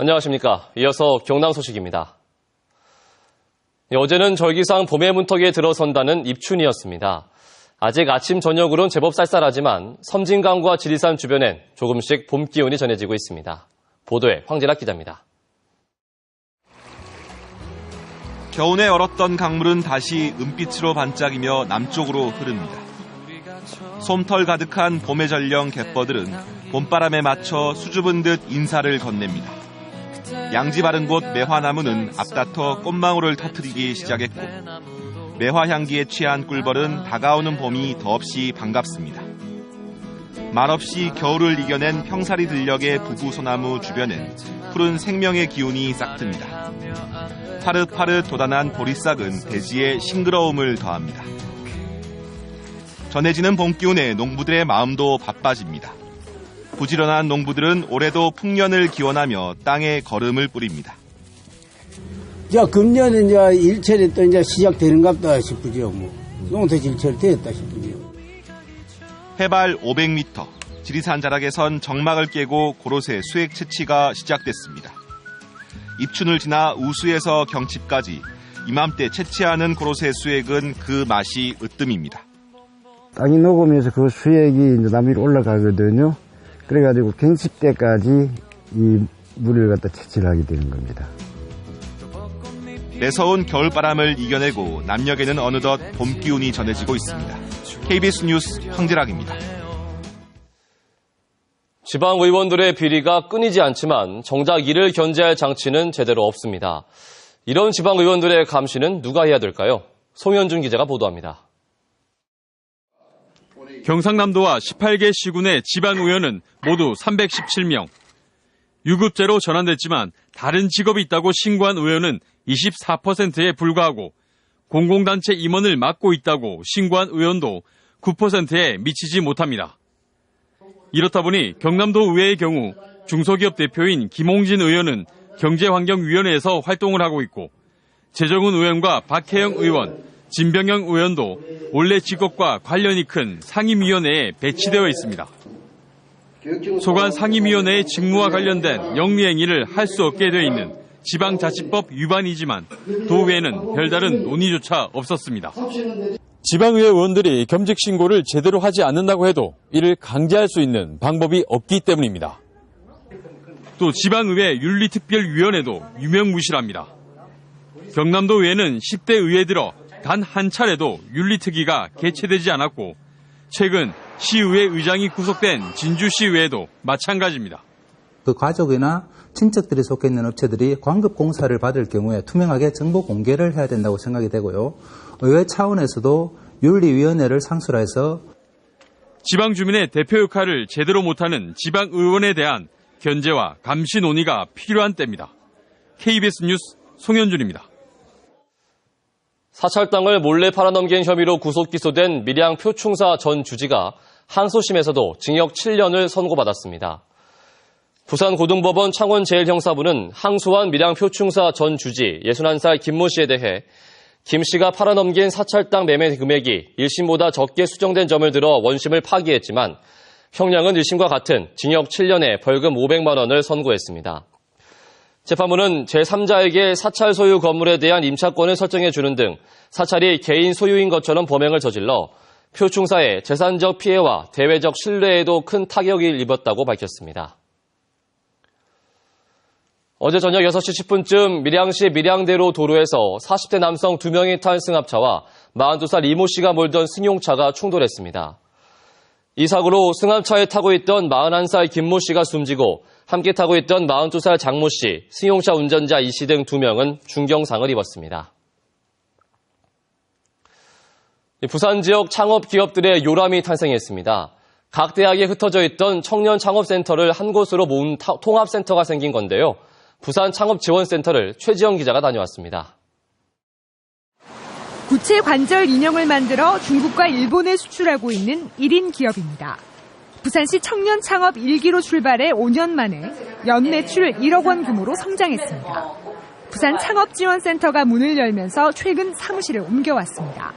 안녕하십니까. 이어서 경남 소식입니다. 어제는 절기상 봄의 문턱에 들어선다는 입춘이었습니다. 아직 아침 저녁으론 제법 쌀쌀하지만 섬진강과 지리산 주변엔 조금씩 봄 기운이 전해지고 있습니다. 보도에 황진학 기자입니다. 겨우내 얼었던 강물은 다시 은빛으로 반짝이며 남쪽으로 흐릅니다. 솜털 가득한 봄의 전령 갯벌들은 봄바람에 맞춰 수줍은 듯 인사를 건넵니다. 양지 바른 곳 매화나무는 앞다퉈 꽃망울을 터뜨리기 시작했고 매화 향기에 취한 꿀벌은 다가오는 봄이 더없이 반갑습니다. 말없이 겨울을 이겨낸 평사리 들녘의 부부소나무 주변엔 푸른 생명의 기운이 싹틉니다. 파릇파릇 돋아난 보리싹은 대지에 싱그러움을 더합니다. 전해지는 봄 기운에 농부들의 마음도 바빠집니다. 부지런한 농부들은 올해도 풍년을 기원하며 땅에 거름을 뿌립니다. 금년에 이제 일철이 또 이제 시작되는갑다 싶으죠. 농토 일철 되었다 싶으죠. 해발 500m, 지리산 자락에선 정막을 깨고 고로쇠 수액 채취가 시작됐습니다. 입춘을 지나 우수에서 경칩까지 이맘때 채취하는 고로쇠 수액은 그 맛이 으뜸입니다. 땅이 녹으면서 그 수액이 이제 남 위로 올라가거든요. 그래가지고 경칩 때까지 이 물을 갖다 채취를 하게 되는 겁니다. 매서운 겨울바람을 이겨내고 남녘에는 어느덧 봄 기운이 전해지고 있습니다. KBS 뉴스 황재락입니다. 지방의원들의 비리가 끊이지 않지만 정작 이를 견제할 장치는 제대로 없습니다. 이런 지방의원들의 감시는 누가 해야 될까요? 송현준 기자가 보도합니다. 경상남도와 18개 시군의 지방의원은 모두 317명. 유급제로 전환됐지만 다른 직업이 있다고 신고한 의원은 24%에 불과하고 공공단체 임원을 맡고 있다고 신고한 의원도 9%에 미치지 못합니다. 이렇다 보니 경남도 의회의 경우 중소기업 대표인 김홍진 의원은 경제환경위원회에서 활동을 하고 있고 재정은 의원과 박혜영 의원, 진병영 의원도 원래 직업과 관련이 큰 상임위원회에 배치되어 있습니다. 소관 상임위원회의 직무와 관련된 영리행위를 할 수 없게 되어 있는 지방자치법 위반이지만 도의회는 별다른 논의조차 없었습니다. 지방의회 의원들이 겸직 신고를 제대로 하지 않는다고 해도 이를 강제할 수 있는 방법이 없기 때문입니다. 또 지방의회 윤리특별위원회도 유명무실합니다. 경남도 의회는 10대 의회 들어 단 한 차례도 윤리특위가 개최되지 않았고 최근 시의회 의장이 구속된 진주시의회도 마찬가지입니다. 그 가족이나 친척들이 속해 있는 업체들이 광급 공사를 받을 경우에 투명하게 정보 공개를 해야 된다고 생각이 되고요. 의회 차원에서도 윤리위원회를 상술해서 지방 주민의 대표 역할을 제대로 못하는 지방의원에 대한 견제와 감시 논의가 필요한 때입니다. KBS 뉴스 송현준입니다. 사찰 땅을 몰래 팔아넘긴 혐의로 구속 기소된 밀양 표충사 전 주지가 항소심에서도 징역 7년을 선고받았습니다. 부산고등법원 창원제일형사부는 항소한 밀양 표충사 전 주지 61살 김모 씨에 대해 김 씨가 팔아넘긴 사찰 땅 매매 금액이 1심보다 적게 수정된 점을 들어 원심을 파기했지만 형량은 1심과 같은 징역 7년에 벌금 500만 원을 선고했습니다. 재판부는 제3자에게 사찰 소유 건물에 대한 임차권을 설정해주는 등 사찰이 개인 소유인 것처럼 범행을 저질러 표충사의 재산적 피해와 대외적 신뢰에도 큰 타격을 입었다고 밝혔습니다. 어제 저녁 6시 10분쯤 밀양시 밀양대로 도로에서 40대 남성 2명이 탄 승합차와 42살 이모 씨가 몰던 승용차가 충돌했습니다. 이 사고로 승합차에 타고 있던 41살 김모 씨가 숨지고 함께 타고 있던 42살 장모 씨, 승용차 운전자 이 씨 등 2명은 중경상을 입었습니다. 부산 지역 창업 기업들의 요람이 탄생했습니다. 각 대학에 흩어져 있던 청년 창업센터를 한 곳으로 모은 통합센터가 생긴 건데요. 부산 창업지원센터를 최지영 기자가 다녀왔습니다. 구체 관절 인형을 만들어 중국과 일본에 수출하고 있는 1인 기업입니다. 부산시 청년 창업 1기로 출발해 5년 만에 연매출 1억 원 규모로 성장했습니다. 부산 창업지원센터가 문을 열면서 최근 사무실을 옮겨왔습니다.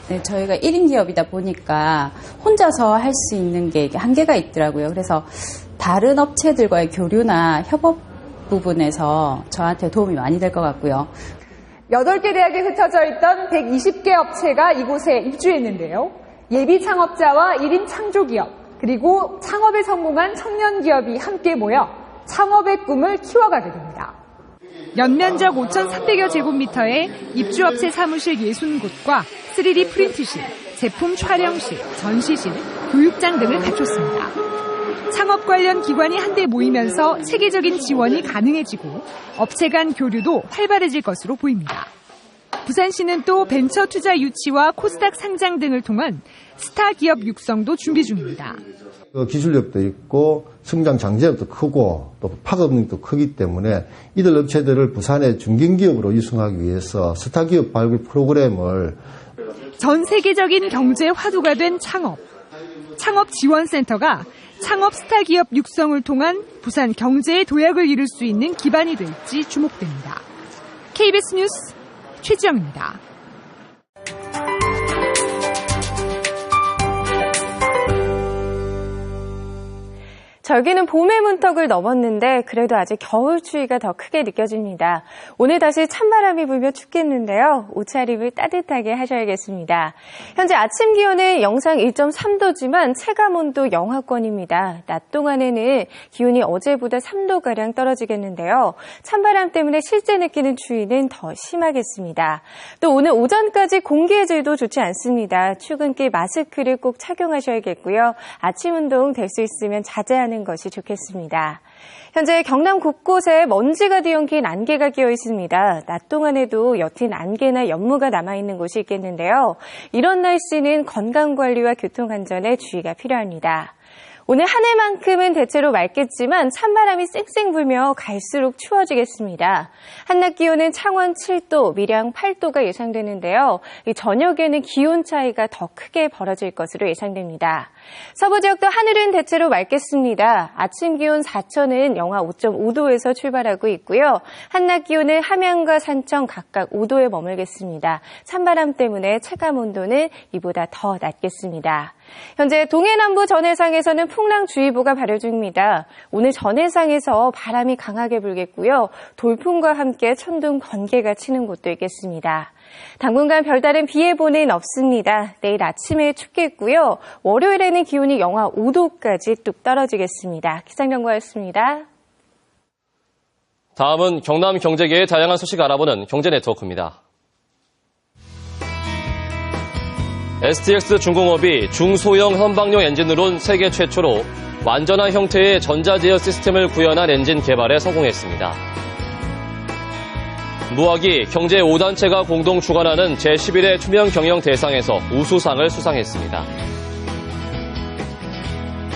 네, 저희가 1인 기업이다 보니까 혼자서 할 수 있는 게 한계가 있더라고요. 그래서 다른 업체들과의 교류나 협업 부분에서 저한테 도움이 많이 될 것 같고요. 8개 대학에 흩어져 있던 120개 업체가 이곳에 입주했는데요. 예비 창업자와 1인 창조기업, 그리고 창업에 성공한 청년 기업이 함께 모여 창업의 꿈을 키워가게 됩니다. 연면적 5,300여 제곱미터의 입주업체 사무실 60곳과 3D 프린트실, 제품 촬영실, 전시실, 교육장 등을 갖췄습니다. 창업 관련 기관이 한데 모이면서 체계적인 지원이 가능해지고 업체 간 교류도 활발해질 것으로 보입니다. 부산시는 또 벤처 투자 유치와 코스닥 상장 등을 통한 스타 기업 육성도 준비 중입니다. 기술력도 있고 성장 장점도 크고 또 파급 능력도 크기 때문에 이들 업체들을 부산의 중견기업으로 유성하기 위해서 스타기업 발굴 프로그램을 전 세계적인 경제 화두가 된 창업지원센터가 창업 스타기업 육성을 통한 부산 경제의 도약을 이룰 수 있는 기반이 될지 주목됩니다. KBS 뉴스 최지영입니다. 절기는 봄의 문턱을 넘었는데 그래도 아직 겨울 추위가 더 크게 느껴집니다. 오늘 다시 찬바람이 불며 춥겠는데요. 옷차림을 따뜻하게 하셔야겠습니다. 현재 아침 기온은 영상 1.3도지만 체감온도 영하권입니다. 낮 동안에는 기온이 어제보다 3도가량 떨어지겠는데요. 찬바람 때문에 실제 느끼는 추위는 더 심하겠습니다. 또 오늘 오전까지 공기의 질도 좋지 않습니다. 출근길 마스크를 꼭 착용하셔야겠고요. 아침 운동 될 수 있으면 자제하는 것이 좋겠습니다. 현재 경남 곳곳에 먼지가 뒤엉킨 안개가 끼어 있습니다. 낮 동안에도 옅은 안개나 연무가 남아있는 곳이 있겠는데요. 이런 날씨는 건강관리와 교통안전에 주의가 필요합니다. 오늘 한 해만큼은 대체로 맑겠지만 찬바람이 쌩쌩 불며 갈수록 추워지겠습니다. 한낮 기온은 창원 7도, 밀양 8도가 예상되는데요. 저녁에는 기온 차이가 더 크게 벌어질 것으로 예상됩니다. 서부 지역도 하늘은 대체로 맑겠습니다. 아침 기온 사천은 영하 5.5도에서 출발하고 있고요. 한낮 기온은 함양과 산청 각각 5도에 머물겠습니다. 찬바람 때문에 체감 온도는 이보다 더 낮겠습니다. 현재 동해남부 전해상에서는 풍랑주의보가 발효 중입니다. 오늘 전해상에서 바람이 강하게 불겠고요. 돌풍과 함께 천둥, 번개가 치는 곳도 있겠습니다. 당분간 별다른 비 예보는 없습니다. 내일 아침에 춥겠고요. 월요일에는 기온이 영하 5도까지 뚝 떨어지겠습니다. 기상정보였습니다. 다음은 경남 경제계의 다양한 소식 알아보는 경제네트워크입니다. STX 중공업이 중소형 현방용 엔진으론 세계 최초로 완전한 형태의 전자제어 시스템을 구현한 엔진 개발에 성공했습니다. 무학이 경제 5단체가 공동 주관하는 제11회 투명 경영 대상에서 우수상을 수상했습니다.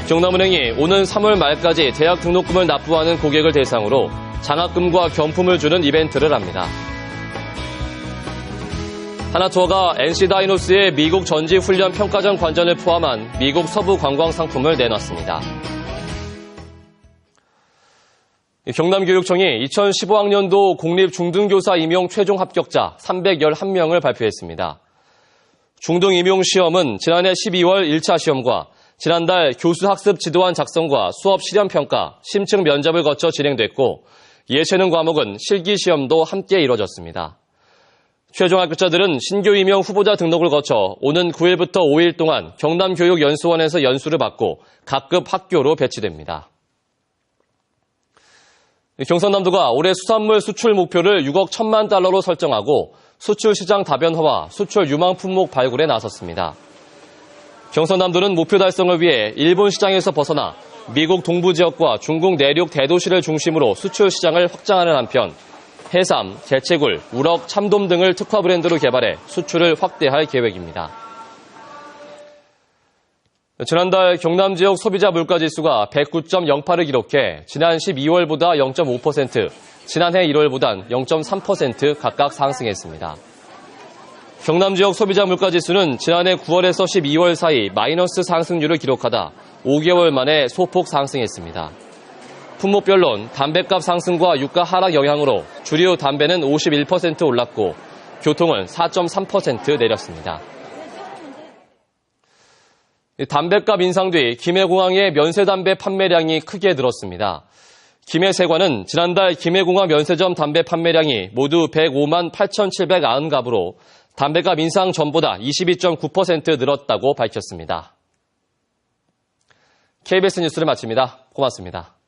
경남은행이 오는 3월 말까지 대학 등록금을 납부하는 고객을 대상으로 장학금과 경품을 주는 이벤트를 합니다. 하나투어가 NC다이노스의 미국 전지훈련 평가전 관전을 포함한 미국 서부 관광 상품을 내놨습니다. 경남교육청이 2015학년도 공립중등교사 임용 최종 합격자 311명을 발표했습니다. 중등 임용 시험은 지난해 12월 1차 시험과 지난달 교수학습 지도안 작성과 수업 실현평가, 심층 면접을 거쳐 진행됐고 예체능 과목은 실기시험도 함께 이뤄졌습니다. 최종 합격자들은 신규 임용 후보자 등록을 거쳐 오는 9일부터 5일 동안 경남교육연수원에서 연수를 받고 각급 학교로 배치됩니다. 경상남도가 올해 수산물 수출 목표를 6억 1천만 달러로 설정하고 수출 시장 다변화와 수출 유망 품목 발굴에 나섰습니다. 경상남도는 목표 달성을 위해 일본 시장에서 벗어나 미국 동부 지역과 중국 내륙 대도시를 중심으로 수출 시장을 확장하는 한편 해삼, 개체굴, 우럭, 참돔 등을 특화 브랜드로 개발해 수출을 확대할 계획입니다. 지난달 경남 지역 소비자 물가지수가 109.08을 기록해 지난 12월보다 0.5%, 지난해 1월보단 0.3% 각각 상승했습니다. 경남 지역 소비자 물가지수는 지난해 9월에서 12월 사이 마이너스 상승률을 기록하다 5개월 만에 소폭 상승했습니다. 품목별론 담배값 상승과 유가 하락 영향으로 주류 담배는 51% 올랐고 교통은 4.3% 내렸습니다. 담배값 인상 뒤 김해공항의 면세담배 판매량이 크게 늘었습니다. 김해 세관은 지난달 김해공항 면세점 담배 판매량이 모두 105만 8,790갑으로 담배값 인상 전보다 22.9% 늘었다고 밝혔습니다. KBS 뉴스를 마칩니다. 고맙습니다.